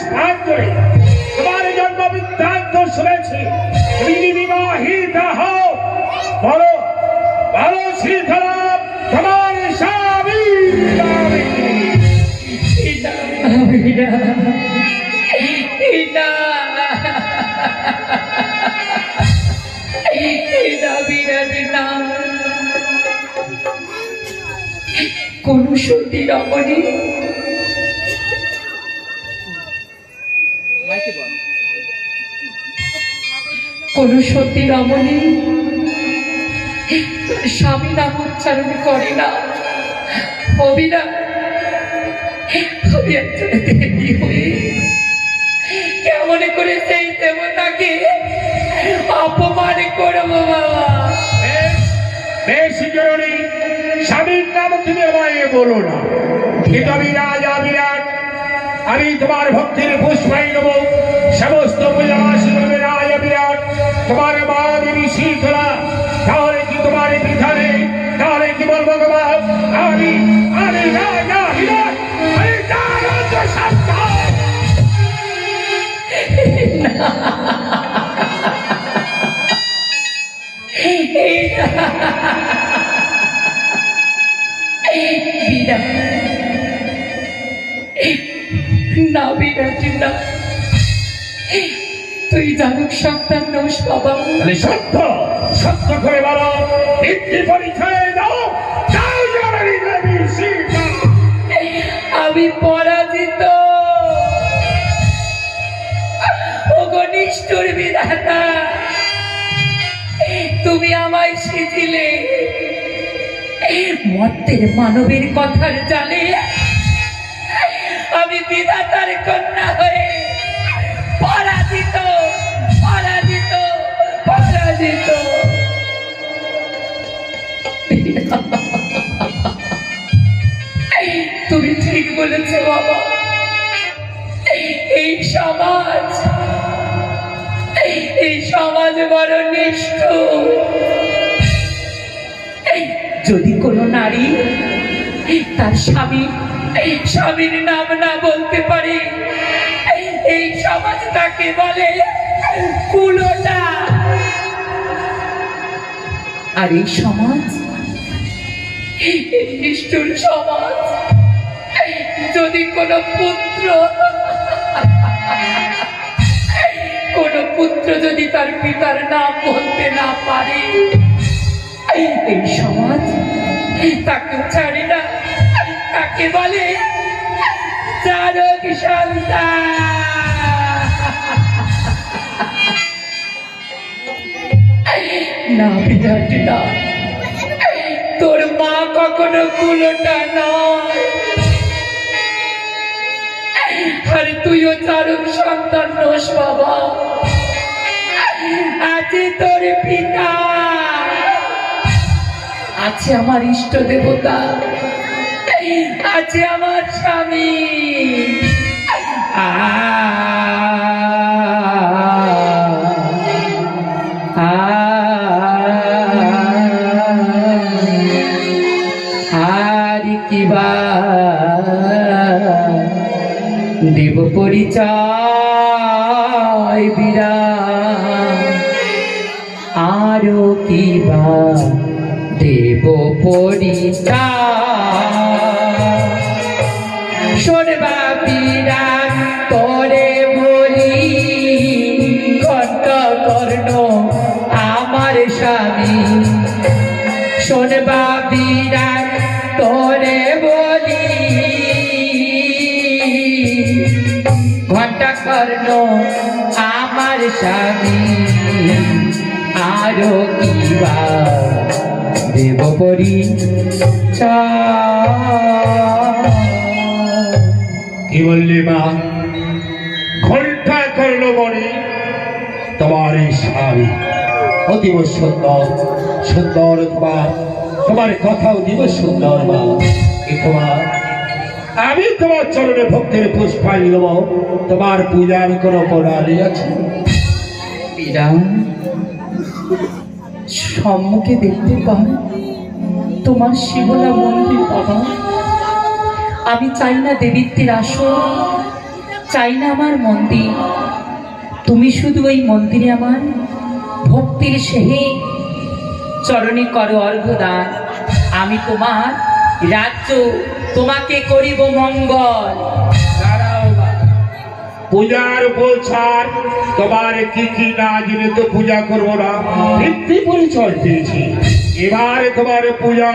পুষ্পাঞ্জলি তোমার জন্ম বৃত্তান্ত শুনেছি। তুমি বিবাহিত হও, বলো বলো শীতলা তোমার স্বামী কোন সতী রমণী কোন সতী রমণী স্বামী নাম উচ্চারণ করে না। অবিরা আমি একজন দেবী হয়ে কেমন করে সেই দেবতাকে অপমান করবো বাবা? বেশি জরুরি স্বামীর নাম তুমি আমায় বলো না। বিরাট আমি তোমার ভক্তির পুষ্পাই নেব। সমস্ত পূজাবাসী বলবে রাজা বিরাট তোমার মা দেবী শীতলা। তাহলে কি তোমার পিতা নেই? তাহলে কি বলবো বাবা? আমি আমি রাজা বিরাট, আমি জাগ্রত সন্তান। না বিরাট না, তুই জানুক সন্তান নোস বাবা। সত্য সত্য করে বলো, ভিত্তি পরিচয় দাও। আমি পরাজিত। ওগো নিষ্ঠুর বিধাতা, তুমি আমায় সিঁচিলে মর্তের মানবের কথার জালে আমি বিধাতার কন্যা হয়ে পরাজিত পরাজিত পরাজিত। তুমি ঠিক বলেছ বাবা। এই সমাজ বড় নিষ্ঠুর। যদি কোনো নারী তার স্বামীর নাম না বলতে পারে, এই সমাজ তাকে বলে কুলটা। আর এই সমাজ, এই নিষ্ঠুর সমাজ, যদি কোনো পুত্র যদি তার পিতার নাম বলতে না পারে, এই সমাজ তাকে ছাড়ে না, তাকে বলে জারক সন্তান। না বিরাট না, তোর মা কখনো কুলোটা নয়। আর তুইও চারক সন্তান নোস বাবা। আছে তোর পিতা, আছে আমার ইষ্ট দেবতা, আছে আমার স্বামী। আর কিবা দেব পরিচয় বিরাট, আরো কিবা দেব পরিচয়। শোনবা বিরাট করে বলি, কণ্ঠ কর্ণ আমার স্বামী। শোনবা বিরাট করে বলি, ঘণ্টা কর্ণ আমার স্বামী। আরো কিবা দেব পরিচয়। কি বললি মা? ঘন্টা করলো মনে তোমার এই স্বামী অতীব সুন্দর সুন্দর। তোমার কথাও অতীব সুন্দর মা। আমি তোমার চরণে ভক্তির পুষ্পাঞ্জলি দেব। তোমার পূজার কোনো প্রণালী আছে? সম্মুখে দেখতে পান তোমার শিবলা মন্দির বাবা। আমি চাই না দেবীত্বের আসন, চাই না আমার মন্দির, তুমি শুধু ওই মন্দিরে আমার ভক্তির সেহে চরণে করো অর্ঘদান। আমি তোমার রাজ্য, তোমাকে করিব মঙ্গল। দাঁড়াও বাবা। পূজার উপর ছাড়, তোমার কি না দিলে তো পূজা করবো না। ভিত্তি পরিচয় দিয়েছি, এবার তোমার পূজা।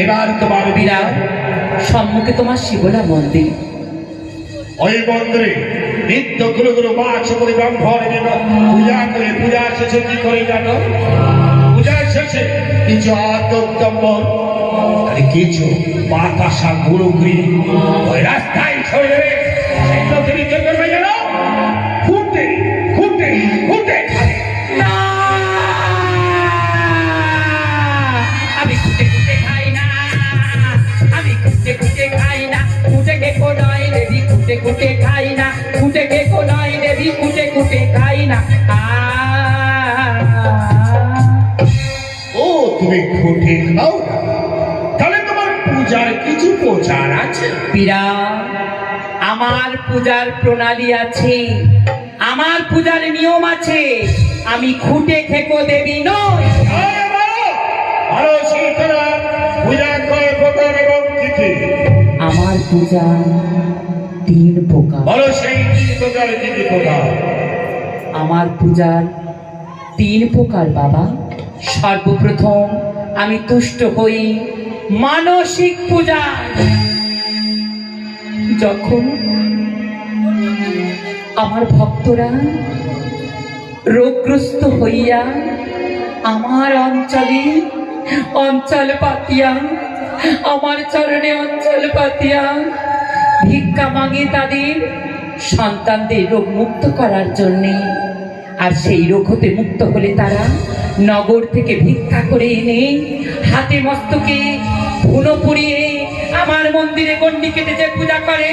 এবার তোমার বিরাট সম্মুখে তোমার শিবলা মন্দির, ওই মন্দিরে নিত্য গুরু গুরু মাছ করে ব্রাহ্মণ যেন পূজা করে। পূজা শেষে কি করে জানো? পূজার শেষে কিছু আত্মম্বর আর কিছু বাতাসা গুরুগুরি ওই রাস্তায় ছড়ে দেবে। সেগুলো তুমি কি করবে জানো? খুঁটে খুঁটে খুঁটে খাবে। না, আমি কুটে কুটে খাই না, আমি কুটে কুটে খাই না। কুটে খেকো নয় দেবী, কুটে কুটে খাই না। কুটে খেকো নয় দেবী, কুটে কুটে খাই না। ও তুমি খুঁটে খাও না, তাহলে তোমার পূজার কিছু প্রচার আছে? পীরা, আমার পূজার প্রণালী আছে, আমার পূজার নিয়ম আছে। আমি খুঁটে খেকো দেবী নই। আরো শীতলা পূজা কয় প্রকার এবং কি কি? আমার পূজা 3 প্রকার। বলো সেই 3 প্রকার কি কি প্রকার? আমার পূজার 3 প্রকার বাবা। সর্বপ্রথম আমি তুষ্ট হই মানসিক পূজা। যখন আমার ভক্তরা রোগগ্রস্ত হইয়া আমার অঞ্চল পাতিয়া, আমার চরণে অঞ্চল পাতিয়া ভিক্ষা মাগে তাদের সন্তানদের রোগ মুক্ত করার জন্যে। আর সেই রোগ হতে মুক্ত হলে তারা নগর থেকে ভিক্ষা করে এনে হাতে মস্তকে ধুনো পুড়িয়ে আমার মন্দিরে গণ্ডি কেটে যে পূজা করে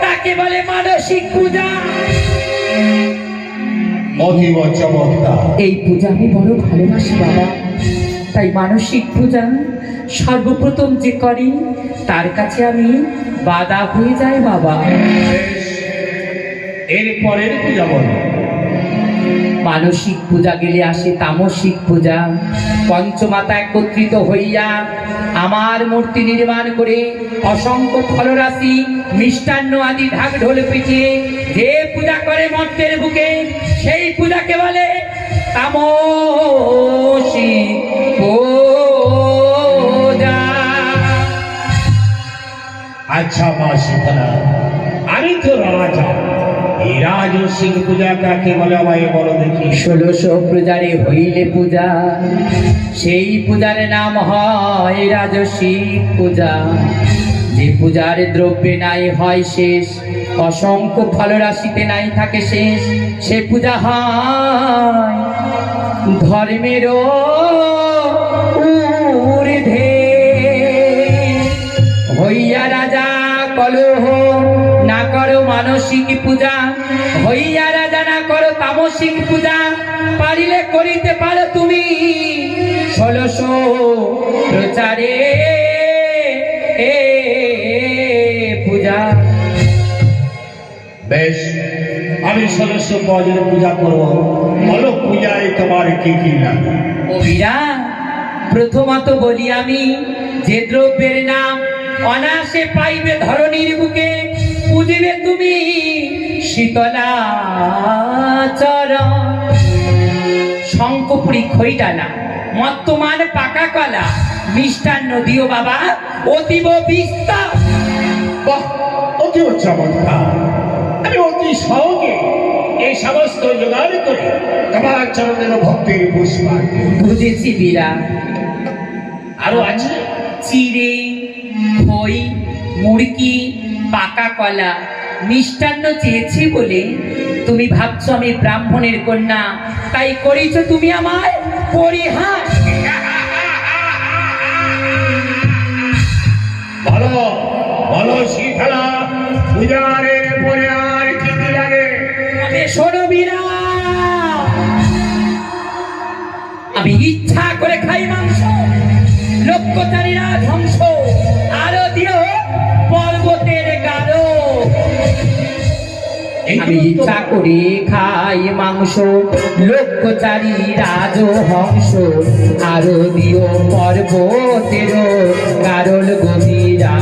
তাকে বলে মানসিক পূজা। অতীব চমৎকার। এই পূজা আমি বড় ভালোবাসি বাবা, তাই মানসিক পূজা সর্বপ্রথম যে করি তার কাছে আমি বাধা হয়ে যাই বাবা। এর পরের পূজা বলো। মানসিক পূজা গেলে আসে তামসিক পূজা। পঞ্চমাতা একত্রিত হইয়া আমার মূর্তি নির্মাণ করে অসংখ্য ফলরাশি মিষ্টান্ন আদি ঢাক ঢোল পিটিয়ে যে পূজা করে মর্তের বুকে, সেই পূজাকে বলে তামসিক পূজা। আচ্ছা মা শীতলা, আমি তো রাজা, এই রাজসিক পূজা কাকে বলে আমায় বলো দেখি। 1600 প্রজারে হইলে পূজা, সেই পূজার নাম হয় রাজসিক পূজা। যে পূজার দ্রব্যে নাই হয় শেষ, অসংখ্য ফলরাশিতে নাই থাকে শেষ, সে পূজা হয় ধর্মের ঊর্ধ্বে। হইয়া রাজা কলহ না করো মানসিক পূজা, হইয়া রাজা না করো তামসিক পূজা। পারিলে করিতে পারো তুমি 1600 প্রচারে পূজা। বেশ, আমি 1600 পদের পূজা করবো। বলো পূজায় তোমার কি কি লাগে? ও বীরা, প্রথমত বলি আমি, যে দ্রব্যের নাম অনায়াসে পাইবে ধরণীর বুকে, পুজিবে তুমি শীতলা চরণ। শঙ্কপুরী খৈডালা, মত্তমান পাকা কলা, মিষ্টান্ন দিও বাবা অতীব বিস্তার। বাহ, অতি চমৎকার। আমি অতি সহজে এই সমস্ত জোগাড় করে তোমার চরণের ভক্তির পুষ্পার্ঘ্য। বুঝেছি বীরা। আরো আছে চিড়ে, খই, মুড়কি, পাকা কলা, মিষ্টান্ন চেয়েছি বলে তুমি ভাবছো আমি ব্রাহ্মণের কন্যা, তাই করেছো তুমি আমায় পরিহাস। বলো বলো শীতলা, পূজারের পরে আর কি কি লাগে? তবে শোনো বীরা, আমি ইচ্ছা করে খাই মাংস, লোকচারীরা ধ্বংস আমি ইচ্ছা করে খাই মাংস, লক্ষ্যচারী রাজহংস, আরো দিও পর্বতের কারল গভীরা।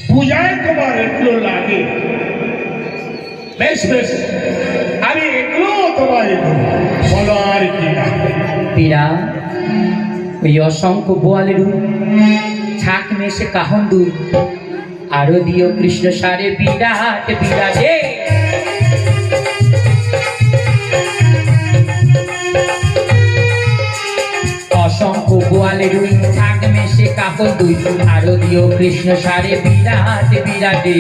পূজায় তোমার এগুলো লাগে, বেশ বেশ, আমি এগুলো তোমার বলো আর কি লাগে? পীড়া ওই অসংখ্য বোয়ালের ছাক মেশে কাহন দূর, আরো দিও কৃষ্ণ সারে বিরাট বিরাটে। অসংখ্য বোয়ালের ছাক মেশে কাহন দুই, আরো দিও কৃষ্ণ সারে বিরাট বিরাটে।